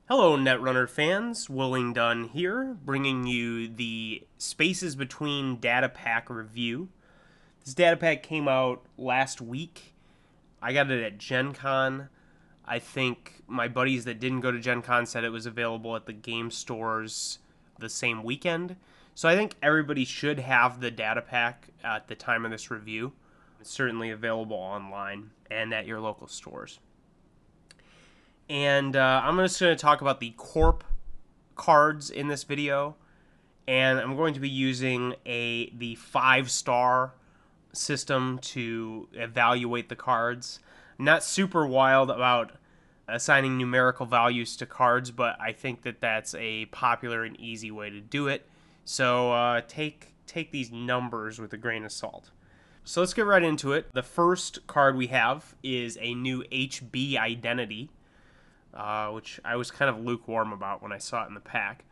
Hello, Netrunner fans. Willing here, bringing you the Spaces Between data pack review. This data pack came out last week. I got it at Gen Con. I think my buddies that didn't go to Gen Con said it was available at the game stores the same weekend. So I think everybody should have the data pack at the time of this review. It's certainly available online and at your local stores. And I'm just going to talk about the Corp cards in this video, and I'm going to be using the 5-star system to evaluate the cards. I'm not super wild about assigning numerical values to cards, but I think that that's a popular and easy way to do it. So take these numbers with a grain of salt. So let's get right into it. The first card we have is a new HB identity, which I was kind of lukewarm about when I saw it in the pack.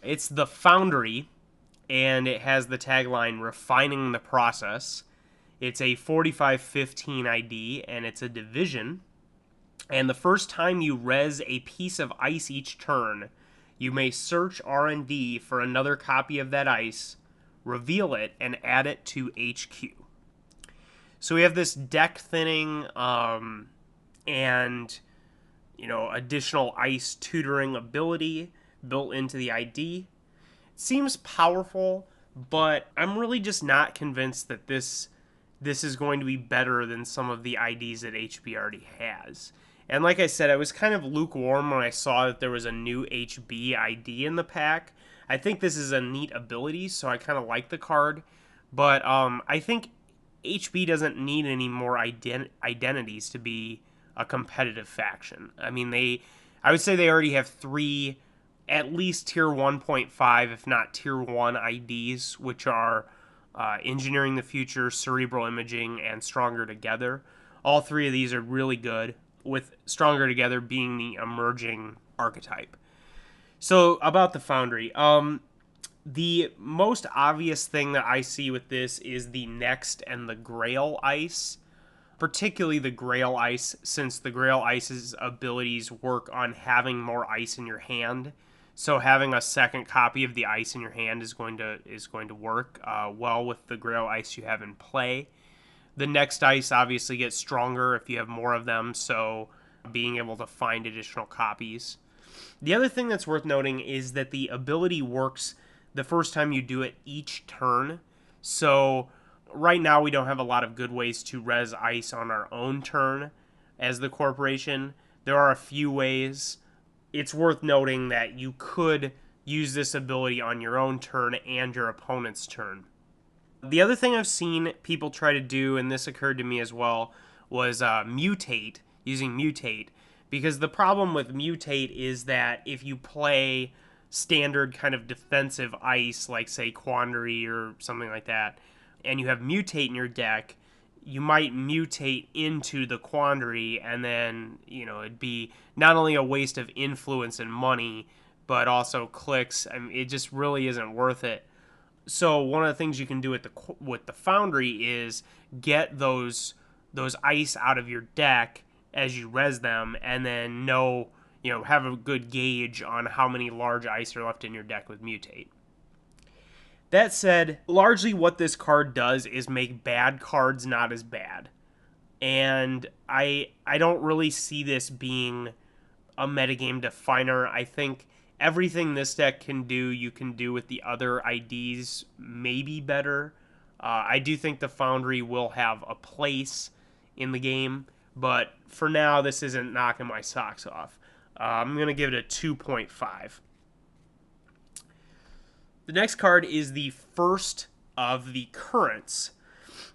It's the Foundry, and it has the tagline, "Refining the Process." It's a 4515 ID, and it's a division. And the first time you res a piece of ice each turn, you may search R&D for another copy of that ice, reveal it, and add it to HQ. So we have this deck thinning, and additional ice tutoring ability built into the ID. It seems powerful, but I'm really just not convinced that this is going to be better than some of the IDs that HB already has. And like I said, I was kind of lukewarm when I saw that there was a new HB ID in the pack. I think this is a neat ability, so I kind of like the card. But I think HB doesn't need any more identities to be a competitive faction. I mean, I would say they already have 3, at least tier 1.5, if not tier 1 IDs, which are Engineering the Future, Cerebral Imaging, and Stronger Together. All 3 of these are really good, with Stronger Together being the emerging archetype. So, about the Foundry. The most obvious thing that I see with this is the Next and the Grail Ice. Particularly the Grail Ice, since the Grail Ice's abilities work on having more ice in your hand. So having a second copy of the ice in your hand is going to work well with the Grail Ice you have in play. The next ice obviously gets stronger if you have more of them, so being able to find additional copies. The other thing that's worth noting is that the ability works the first time you do it each turn. So right now we don't have a lot of good ways to res ice on our own turn as the corporation. There are a few ways. It's worth noting that you could use this ability on your own turn and your opponent's turn. The other thing I've seen people try to do, and this occurred to me as well, was using mutate. Because the problem with mutate is that if you play standard kind of defensive ice, like say Quandary or something like that, and you have mutate in your deck, you might mutate into the Quandary, and then it'd be not only a waste of influence and money, but also clicks. I mean, it just really isn't worth it. So one of the things you can do with the Foundry is get those ice out of your deck as you res them, and then have a good gauge on how many large ice are left in your deck with mutate. That said, largely what this card does is make bad cards not as bad. And I don't really see this being a metagame definer. I think everything this deck can do, you can do with the other IDs maybe better. I do think the Foundry will have a place in the game, but for now, this isn't knocking my socks off. I'm going to give it a 2.5. The next card is the first of the currents,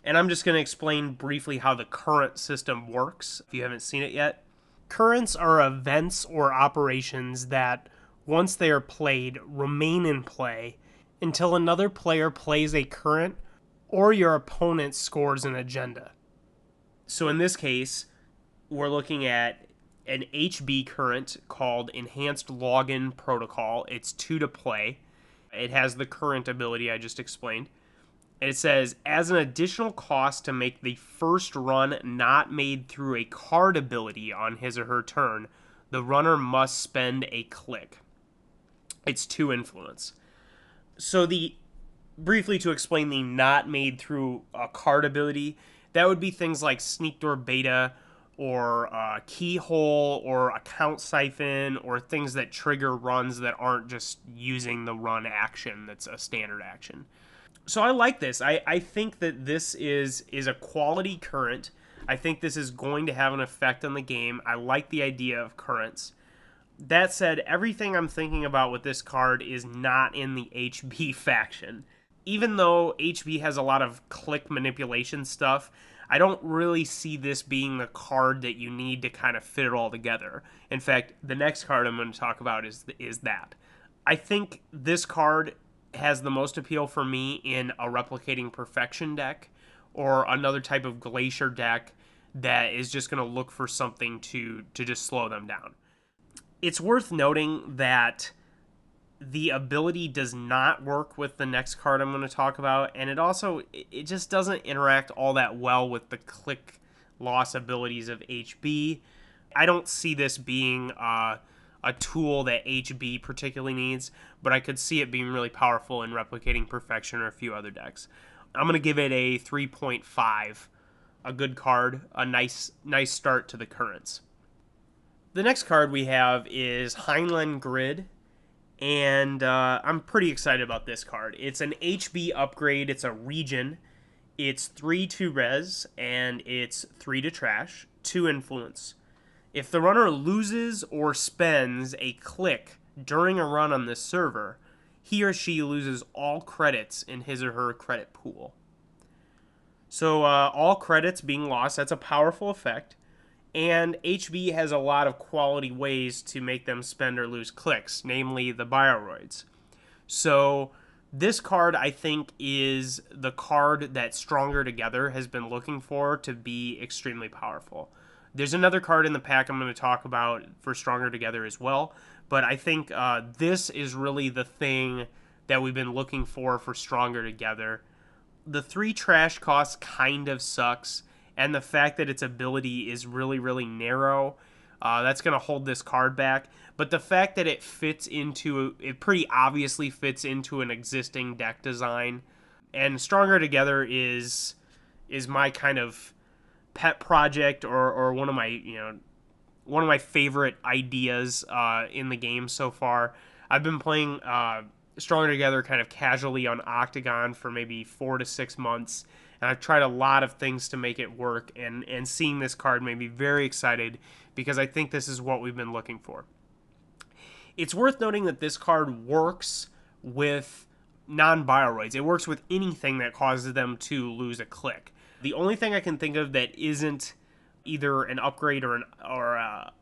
and I'm just going to explain briefly how the current system works if you haven't seen it yet. Currents are events or operations that, once they are played, remain in play until another player plays a current or your opponent scores an agenda. So in this case, we're looking at an HB current called Enhanced Login Protocol. It's 2 to play. It has the current ability I just explained. And it says, as an additional cost to make the first run not made through a card ability on his or her turn, the runner must spend a click. It's 2 influence. So briefly to explain the not made through a card ability, that would be things like Sneak Door Beta or Keyhole or Account Siphon or things that trigger runs that aren't just using the run action that's a standard action. So I like this. I think that this is a quality current. I think this is going to have an effect on the game. I like the idea of currents. That said, everything I'm thinking about with this card is not in the HB faction. Even though HB has a lot of click manipulation stuff, I don't really see this being the card that you need to kind of fit it all together. In fact, the next card I'm going to talk about is that. I think this card has the most appeal for me in a Replicating Perfection deck or another type of Glacier deck that is just going to look for something to just slow them down. It's worth noting that the ability does not work with the next card I'm going to talk about, and it just doesn't interact all that well with the click loss abilities of HB. I don't see this being a tool that HB particularly needs, but I could see it being really powerful in Replicating Perfection or a few other decks. I'm going to give it a 3.5, a good card, a nice start to the currents. The next card we have is Heinlein Grid, and I'm pretty excited about this card. It's an HB upgrade. It's a region. It's 3 to res, and it's 3 to trash, 2 influence. If the runner loses or spends a click during a run on this server, he or she loses all credits in his or her credit pool. So all credits being lost, that's a powerful effect. And HB has a lot of quality ways to make them spend or lose clicks, namely the Bioroids. So this card, I think, is the card that Stronger Together has been looking for to be extremely powerful. There's another card in the pack I'm going to talk about for Stronger Together as well, but I think this is really the thing that we've been looking for Stronger Together. The 3 trash cost kind of sucks, and the fact that its ability is really, really narrow, that's going to hold this card back. But the fact that it pretty obviously fits into an existing deck design, and Stronger Together is my kind of pet project or one of my favorite ideas in the game so far. I've been playing Stronger Together kind of casually on Octagon for maybe 4 to 6 months, and I've tried a lot of things to make it work, and seeing this card made me very excited because I think this is what we've been looking for. It's worth noting that this card works with non-Bioroids. It works with anything that causes them to lose a click. The only thing I can think of that isn't either an upgrade or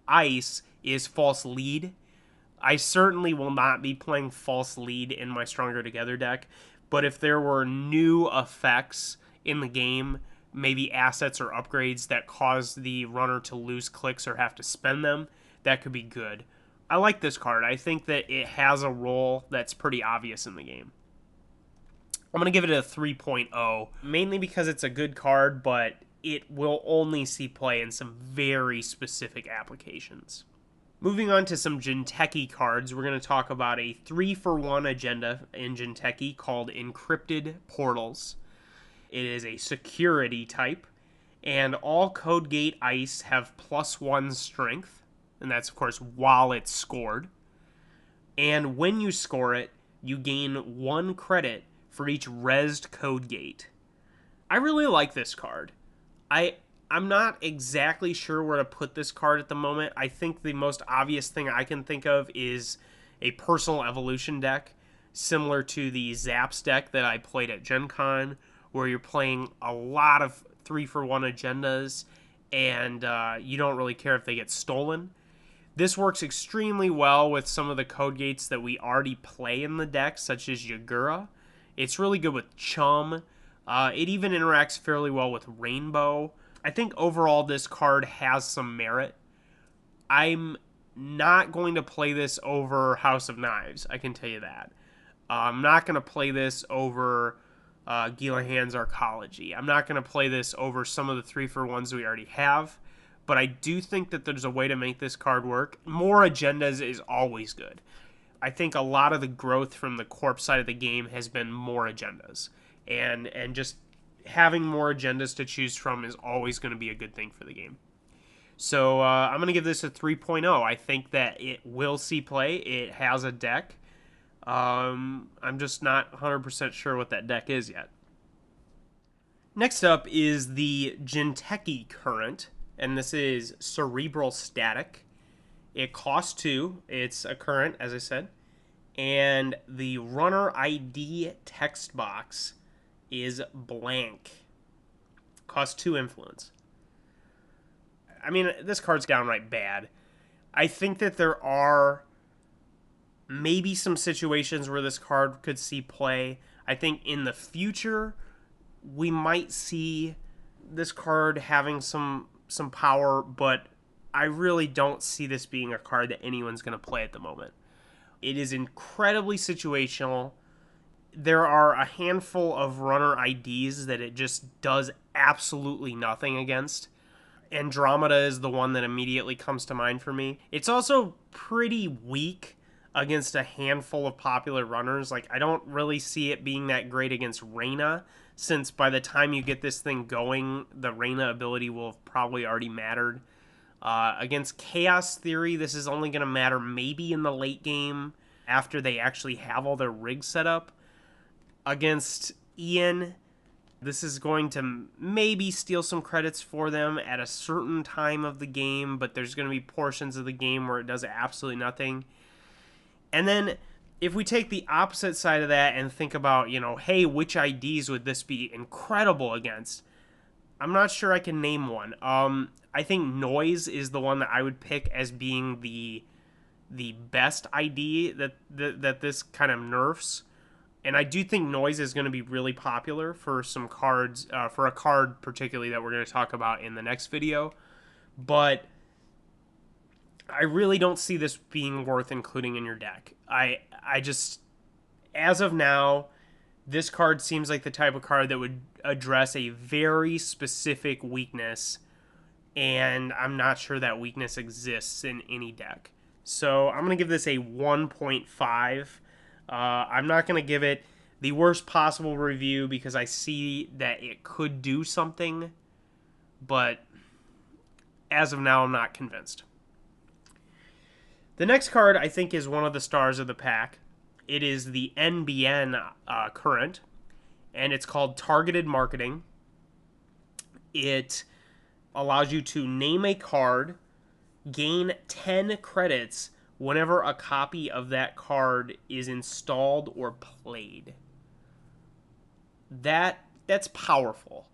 ice is False Lead. I certainly will not be playing False Lead in my Stronger Together deck, but if there were new effects in the game, maybe assets or upgrades that cause the runner to lose clicks or have to spend them, that could be good. I like this card. I think that it has a role that's pretty obvious in the game. I'm going to give it a 3.0, mainly because it's a good card, but it will only see play in some very specific applications. Moving on to some Jinteki cards, we're going to talk about a 3-for-1 agenda in Jinteki called Encrypted Portals. It is a security type, and all Code Gate Ice have +1 strength, and that's, of course, while it's scored. And when you score it, you gain 1 credit for each resed Code Gate. I really like this card. I'm not exactly sure where to put this card at the moment. I think the most obvious thing I can think of is a Personal Evolution deck, similar to the Zaps deck that I played at Gen Con, where you're playing a lot of 3-for-1 agendas, and you don't really care if they get stolen. This works extremely well with some of the code gates that we already play in the deck, such as Yagura. It's really good with Chum. It even interacts fairly well with Rainbow. I think overall this card has some merit. I'm not going to play this over House of Knives, I can tell you that. I'm not going to play this over Gilahan's Arcology. I'm not going to play this over some of the 3-for-1s we already have, but I do think that there's a way to make this card work. More agendas is always good. I think a lot of the growth from the Corp side of the game has been more agendas. And just having more agendas to choose from is always going to be a good thing for the game. So I'm going to give this a 3.0. I think that it will see play. It has a deck. I'm just not 100% sure what that deck is yet. Next up is the Jinteki Current, and this is Cerebral Static. It costs 2. It's a current, as I said. And the runner ID text box is blank. Costs 2 influence. I mean, this card's downright bad. I think that there are maybe some situations where this card could see play. I think in the future, we might see this card having some power, but I really don't see this being a card that anyone's going to play at the moment. It is incredibly situational. There are a handful of runner IDs that it just does absolutely nothing against. Andromeda is the one that immediately comes to mind for me. It's also pretty weak against a handful of popular runners. Like, I don't really see it being that great against Reyna, since by the time you get this thing going, the Reyna ability will have probably already mattered. Against Chaos Theory, this is only going to matter maybe in the late game after they actually have all their rigs set up. Against Ian, this is going to maybe steal some credits for them at a certain time of the game, but there's going to be portions of the game where it does absolutely nothing. And then if we take the opposite side of that and think about, hey, which IDs would this be incredible against? I'm not sure I can name one. I think Noise is the one that I would pick as being the best ID that this kind of nerfs. And I do think Noise is going to be really popular for some cards, for a card particularly that we're going to talk about in the next video. But I really don't see this being worth including in your deck. I just, as of now, this card seems like the type of card that would address a very specific weakness, and I'm not sure that weakness exists in any deck. So I'm going to give this a 1.5. I'm not going to give it the worst possible review because I see that it could do something, but as of now, I'm not convinced. The next card, I think, is one of the stars of the pack. It is the NBN Current, and it's called Targeted Marketing. It allows you to name a card, gain 10 credits whenever a copy of that card is installed or played. That's powerful.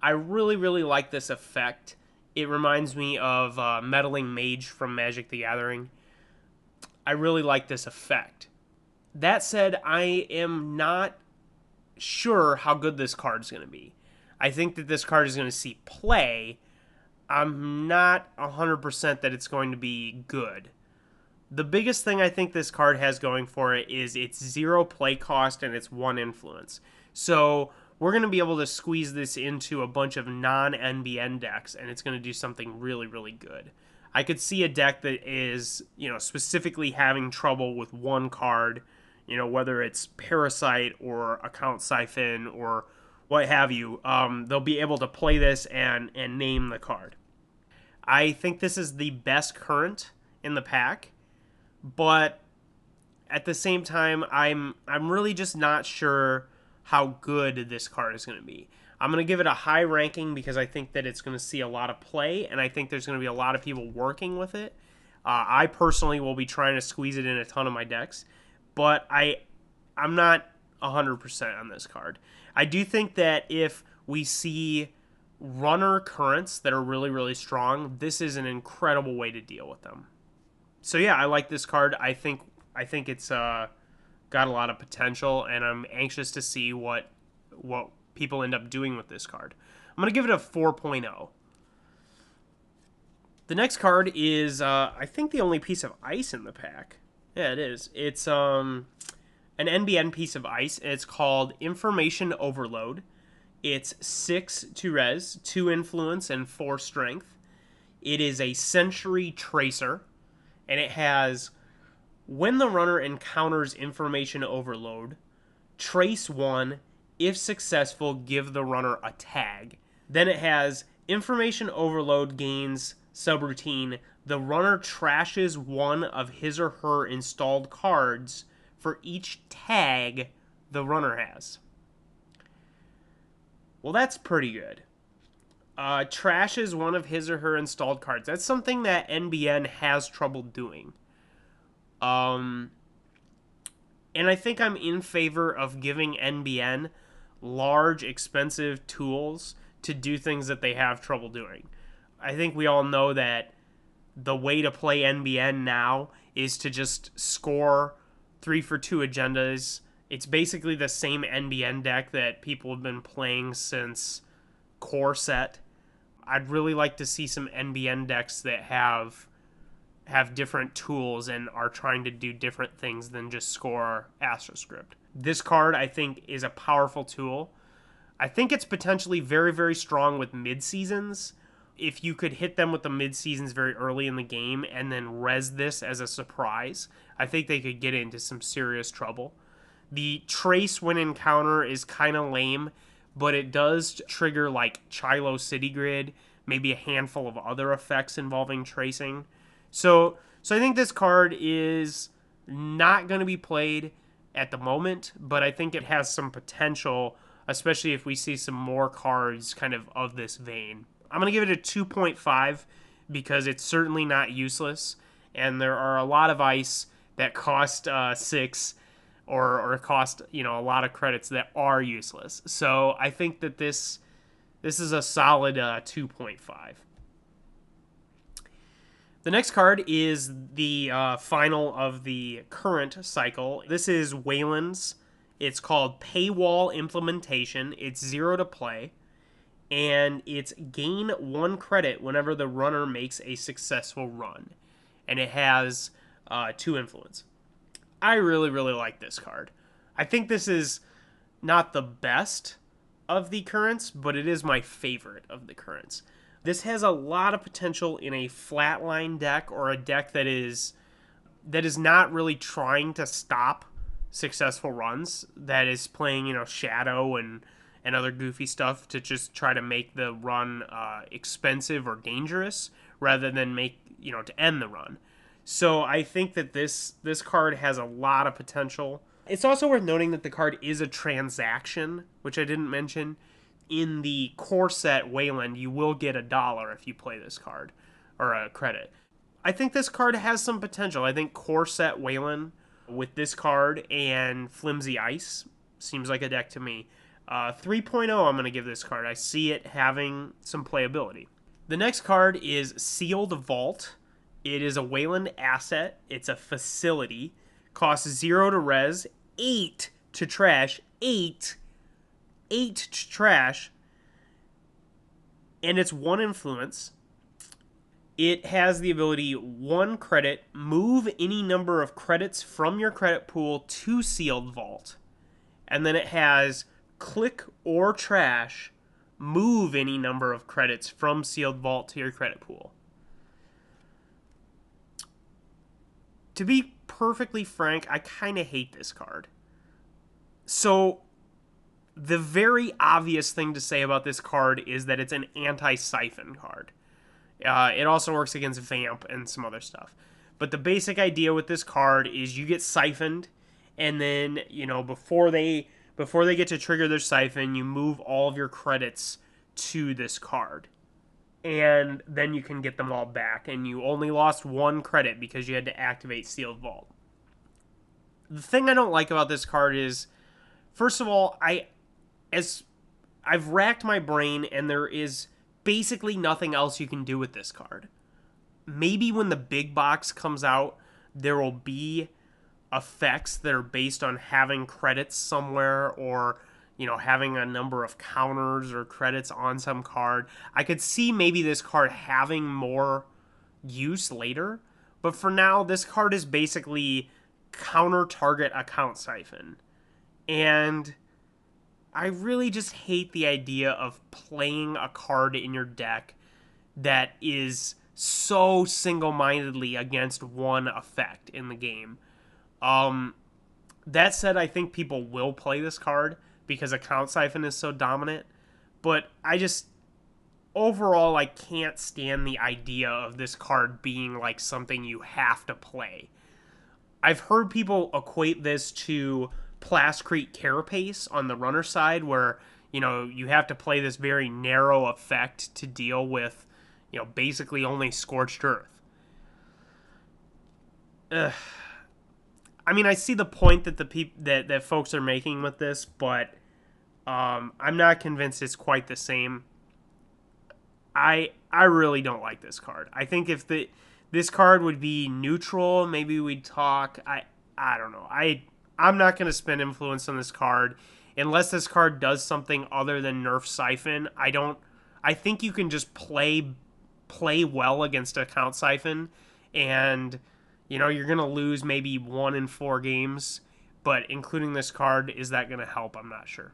I really, really like this effect. It reminds me of Meddling Mage from Magic the Gathering. I really like this effect. That said, I am not sure how good this card is going to be. I think that this card is going to see play. I'm not 100% that it's going to be good. The biggest thing I think this card has going for it is its 0 play cost and its 1 influence. So we're going to be able to squeeze this into a bunch of non-NBN decks, and it's going to do something really, really good. I could see a deck that is, specifically having trouble with one card, whether it's Parasite or Account Siphon or what have you. They'll be able to play this and name the card. I think this is the best current in the pack, but at the same time, I'm really just not sure how good this card is going to be. I'm going to give it a high ranking because I think that it's going to see a lot of play, and I think there's going to be a lot of people working with it. I personally will be trying to squeeze it in a ton of my decks, but I'm not 100% on this card. I do think that if we see runner currents that are really, really strong, this is an incredible way to deal with them. So yeah, I like this card. I think it's got a lot of potential, and I'm anxious to see what people end up doing with this card. I'm going to give it a 4.0. The next card is, I think, the only piece of ice in the pack. Yeah, it is. It's an NBN piece of ice, and it's called Information Overload. It's 6 to res, 2 influence, and 4 strength. It is a Century Tracer, and it has, when the runner encounters information overload, trace one. If successful, give the runner a tag. Then it has information overload gains subroutine. The runner trashes one of his or her installed cards for each tag the runner has. Well, that's pretty good. Trashes one of his or her installed cards. That's something that NBN has trouble doing. And I think I'm in favor of giving NBN large, expensive tools to do things that they have trouble doing. I think we all know that the way to play NBN now is to just score 3 for 2 agendas. It's basically the same NBN deck that people have been playing since Core Set. I'd really like to see some NBN decks that have different tools and are trying to do different things than just score AstroScript. This card, I think, is a powerful tool. I think it's potentially very, very strong with mid-seasons. If you could hit them with the mid-seasons very early in the game and then res this as a surprise, I think they could get into some serious trouble. The trace when encounter is kind of lame, but it does trigger like Chilo City Grid, maybe a handful of other effects involving tracing. So I think this card is not going to be played at the moment, but I think it has some potential, especially if we see some more cards kind of this vein. I'm going to give it a 2.5 because it's certainly not useless, and there are a lot of ice that cost 6 or cost, a lot of credits that are useless. So I think that this is a solid 2.5. The next card is the final of the current cycle. This is Wayland's. It's called Paywall Implementation. It's 0 to play, and it's gain 1 credit whenever the runner makes a successful run. And it has 2 influence. I really, really like this card. I think this is not the best of the currents, but it is my favorite of the currents. This has a lot of potential in a flatline deck or a deck that is not really trying to stop successful runs, that is playing, Shadow and other goofy stuff to just try to make the run expensive or dangerous rather than to end the run. So I think that this card has a lot of potential. It's also worth noting that the card is a transaction, which I didn't mention. In the core set Wayland, you will get $1 if you play this card, or a credit. I think this card has some potential. I think core set Wayland with this card and Flimsy Ice seems like a deck to me. 3.0 I'm going to give this card. I see it having some playability. The next card is Sealed Vault. It is a Wayland asset. It's a facility. Costs 0 to res, 8 to trash, 8 to trash, and it's 1 influence. It has the ability 1 credit, move any number of credits from your credit pool to Sealed Vault. And then it has click or trash, move any number of credits from Sealed Vault to your credit pool. To be perfectly frank, I kind of hate this card. So the very obvious thing to say about this card is that it's an anti-siphon card. It also works against Vamp and some other stuff. But the basic idea with this card is you get siphoned, and then, before they get to trigger their siphon, you move all of your credits to this card. And then you can get them all back, and you only lost 1 credit because you had to activate Sealed Vault. The thing I don't like about this card is, first of all, I've racked my brain, and there is basically nothing else you can do with this card. Maybe when the big box comes out, there will be effects that are based on having credits somewhere, or having a number of counters or credits on some card. I could see maybe this card having more use later, but for now, this card is basically counter target account siphon. And I really just hate the idea of playing a card in your deck that is so single-mindedly against one effect in the game. Um, that said, I think people will play this card because Account Siphon is so dominant. But I just, overall, I can't stand the idea of this card being like something you have to play. I've heard people equate this to Plascrete Carapace on the runner side, where you have to play this very narrow effect to deal with basically only Scorched Earth. Ugh. I mean, I see the point that that folks are making with this, but I'm not convinced it's quite the same. I really don't like this card. I think if this card would be neutral, maybe we'd talk. I don't know. I'm not going to spend influence on this card unless this card does something other than nerf Siphon. I think you can just play well against Account Siphon, and you're going to lose maybe 1 in 4 games, but including this card, is that going to help? I'm not sure.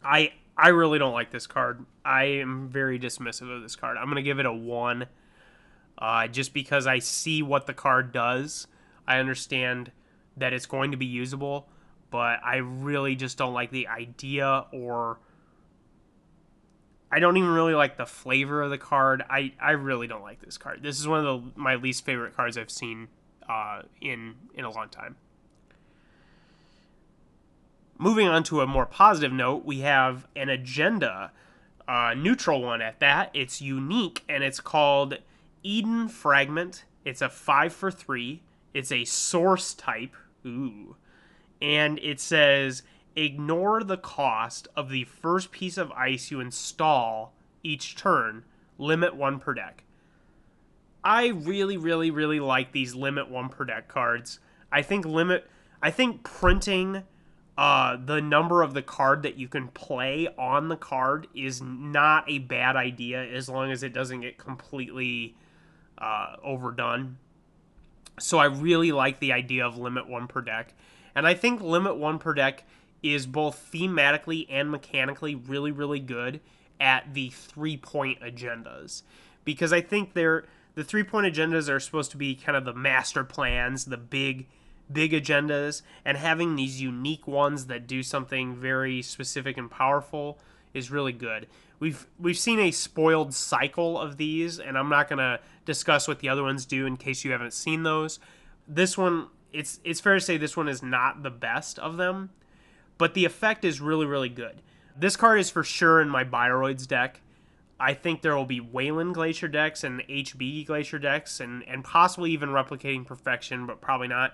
I really don't like this card. I am very dismissive of this card. I'm going to give it a 1, just because I see what the card does. I understand that it's going to be usable, but I really just don't like the idea, or I don't even really like the flavor of the card. I really don't like this card. This is one of my least favorite cards I've seen in a long time. Moving on to a more positive note, we have an agenda, neutral one at that. It's unique, and it's called Eden Fragment. It's a 5 for 3. It's a source type. Ooh. And it says, ignore the cost of the first piece of ice you install each turn. Limit 1 per deck. I really, really, really like these limit 1 per deck cards. I think printing the number of the card that you can play on the card is not a bad idea, as long as it doesn't get completely overdone. So I really like the idea of limit 1 per deck. And I think limit 1 per deck is both thematically and mechanically really, really good at the 3-point agendas. Because I think the 3-point agendas are supposed to be kind of the master plans, the big agendas, and having these unique ones that do something very specific and powerful is really good. We've seen a spoiled cycle of these, and I'm not going to discuss what the other ones do in case you haven't seen those. This one, it's fair to say this one is not the best of them, but the effect is really, really good. This card is for sure in my Bioroids deck. I think there will be Wayland Glacier decks and HB Glacier decks, and possibly even Replicating Perfection, but probably not,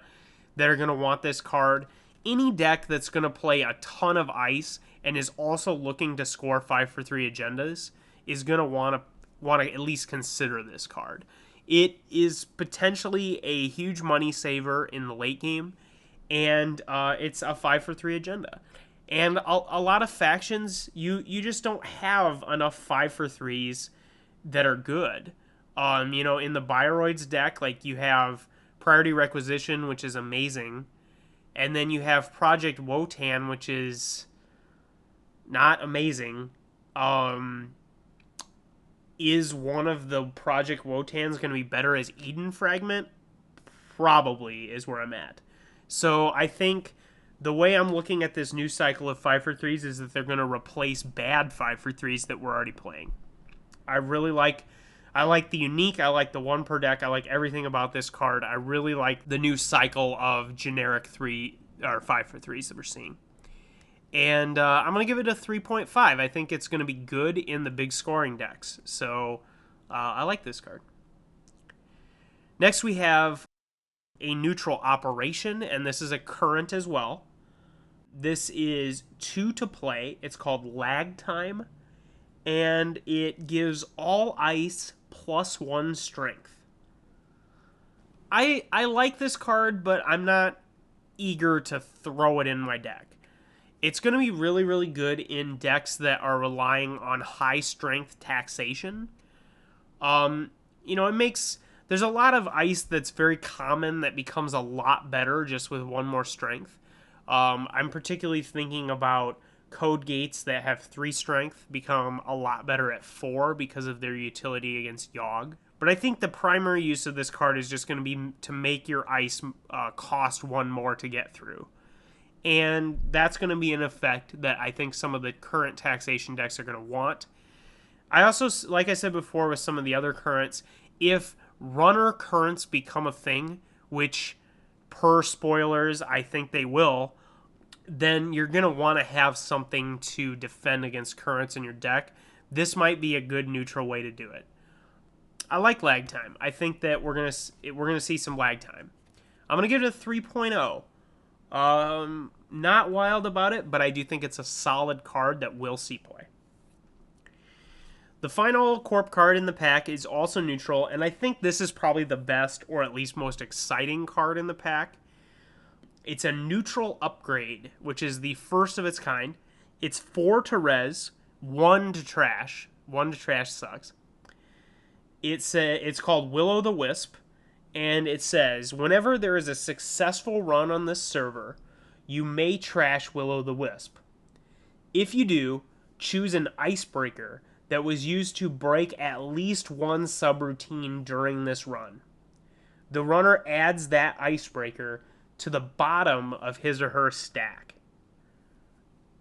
that are going to want this card. Any deck that's going to play a ton of ice and is also looking to score 5 for 3 agendas is going to want to at least consider this card. It is potentially a huge money saver in the late game, and it's a 5 for 3 agenda. And a lot of factions, you just don't have enough 5 for 3s that are good. In the Bioroids deck, like, you have Priority Requisition, which is amazing, and then you have Project Wotan, which is not amazing. Is one of the Project Wotans going to be better as Eden Fragment? Probably is where I'm at. So I think the way I'm looking at this new cycle of 5 for 3s is that they're going to replace bad 5 for 3s that we're already playing. I like the unique, I like the 1 per deck, I like everything about this card. I really like the new cycle of generic 3 or 5 for 3s that we're seeing. And I'm going to give it a 3.5. I think it's going to be good in the big scoring decks. So I like this card. Next we have a neutral operation, and this is a current as well. This is 2 to play. It's called Lag Time, and it gives all ice +1 strength. I like this card, but I'm not eager to throw it in my deck. It's going to be really, really good in decks that are relying on high strength taxation. There's a lot of ice that's very common that becomes a lot better just with 1 more strength. I'm particularly thinking about Code Gates that have 3 strength become a lot better at 4 because of their utility against Yogg. But I think the primary use of this card is just going to be to make your ice cost 1 more to get through. And that's going to be an effect that I think some of the current taxation decks are going to want. I also, like I said before with some of the other currents, if runner currents become a thing, which per spoilers I think they will, then you're going to want to have something to defend against currents in your deck. This might be a good neutral way to do it. I like lag time. I think that we're gonna see some lag time. I'm going to give it a 3.0. Not wild about it, but I do think it's a solid card that will see play. The final Corp card in the pack is also neutral, and I think this is probably the best, or at least most exciting card in the pack. It's a neutral upgrade, which is the first of its kind. It's 4 to res, 1 to trash. 1 to trash sucks. It's called Willow the Wisp, and it says, whenever there is a successful run on this server, you may trash Willow the Wisp. If you do, choose an icebreaker that was used to break at least one subroutine during this run. The runner adds that icebreaker to the bottom of his or her stack.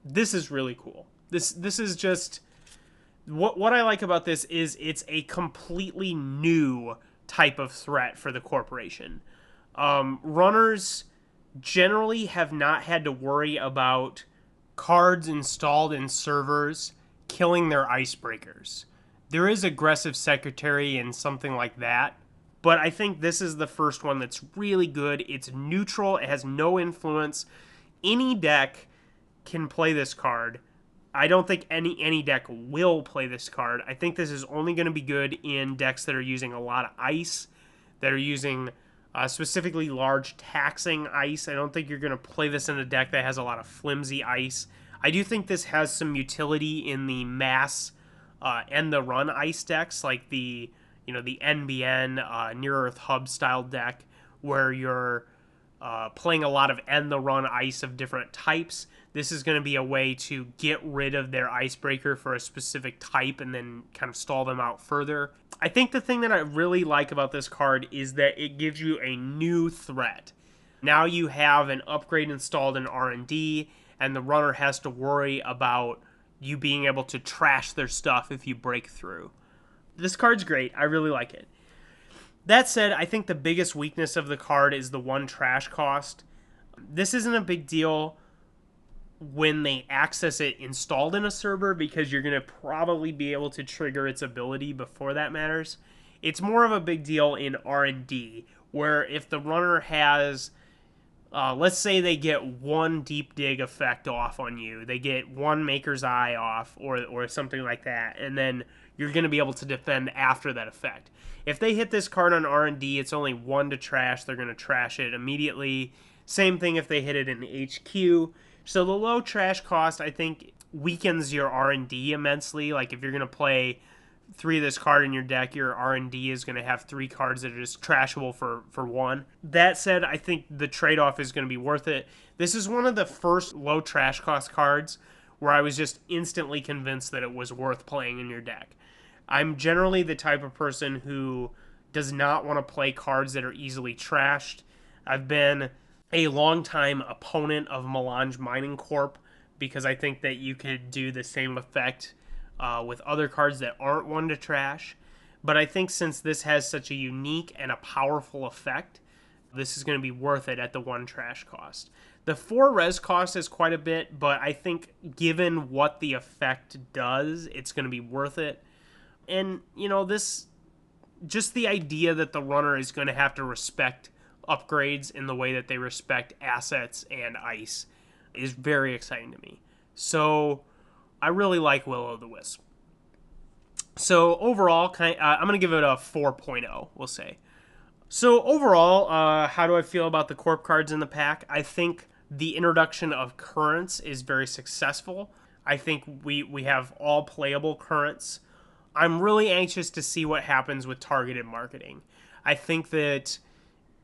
This is really cool. This is just... What I like about this is it's a completely new type of threat for the corporation. Runners generally have not had to worry about cards installed in servers killing their icebreakers. There is aggressive secretary and something like that, but I think this is the first one that's really good. It's neutral. It has no influence. Any deck can play this card. I don't think any deck will play this card. I think this is only going to be good in decks that are using a lot of ice, that are using specifically large taxing ice. I don't think you're going to play this in a deck that has a lot of flimsy ice. I do think this has some utility in the mass and the run ice decks, like the NBN Near Earth Hub style deck, where you're playing a lot of end the run ice of different types. This is going to be a way to get rid of their icebreaker for a specific type and then kind of stall them out further. I think the thing that I really like about this card is that it gives you a new threat. Now you have an upgrade installed in R&D, and the runner has to worry about you being able to trash their stuff if you break through. This card's great. I really like it. That said, I think the biggest weakness of the card is the 1 trash cost. This isn't a big deal when they access it installed in a server, because you're going to probably be able to trigger its ability before that matters. It's more of a big deal in R&D, where if the runner has, let's say they get 1 deep dig effect off on you, they get 1 Maker's Eye off, or something like that, and then you're going to be able to defend after that effect. If they hit this card on R&D, it's only 1 to trash, they're going to trash it immediately. Same thing if they hit it in HQ. So the low trash cost, I think, weakens your R&D immensely. Like, if you're going to play 3 of this card in your deck, your R&D is going to have 3 cards that are just trashable for 1. That said, I think the trade-off is going to be worth it. This is one of the first low trash cost cards where I was just instantly convinced that it was worth playing in your deck. I'm generally the type of person who does not want to play cards that are easily trashed. I've been a longtime opponent of Melange Mining Corp, because I think that you could do the same effect with other cards that aren't 1 to trash. But I think since this has such a unique and a powerful effect, this is going to be worth it at the 1 trash cost. The 4 res cost is quite a bit, but I think given what the effect does, it's going to be worth it. And, this, just the idea that the runner is going to have to respect upgrades in the way that they respect assets and ice is very exciting to me. So I really like Willow the Wisp. So overall, I'm going to give it a 4.0, we'll say. So overall, how do I feel about the Corp cards in the pack? I think the introduction of currents is very successful. I think we have all playable currents. I'm really anxious to see what happens with targeted marketing. I think that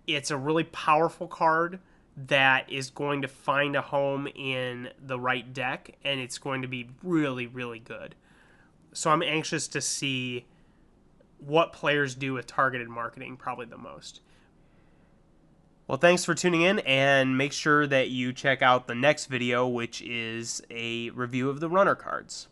it's a really powerful card that is going to find a home in the right deck, and it's going to be really, really good. So I'm anxious to see what players do with targeted marketing probably the most. Well, thanks for tuning in, and make sure that you check out the next video, which is a review of the runner cards.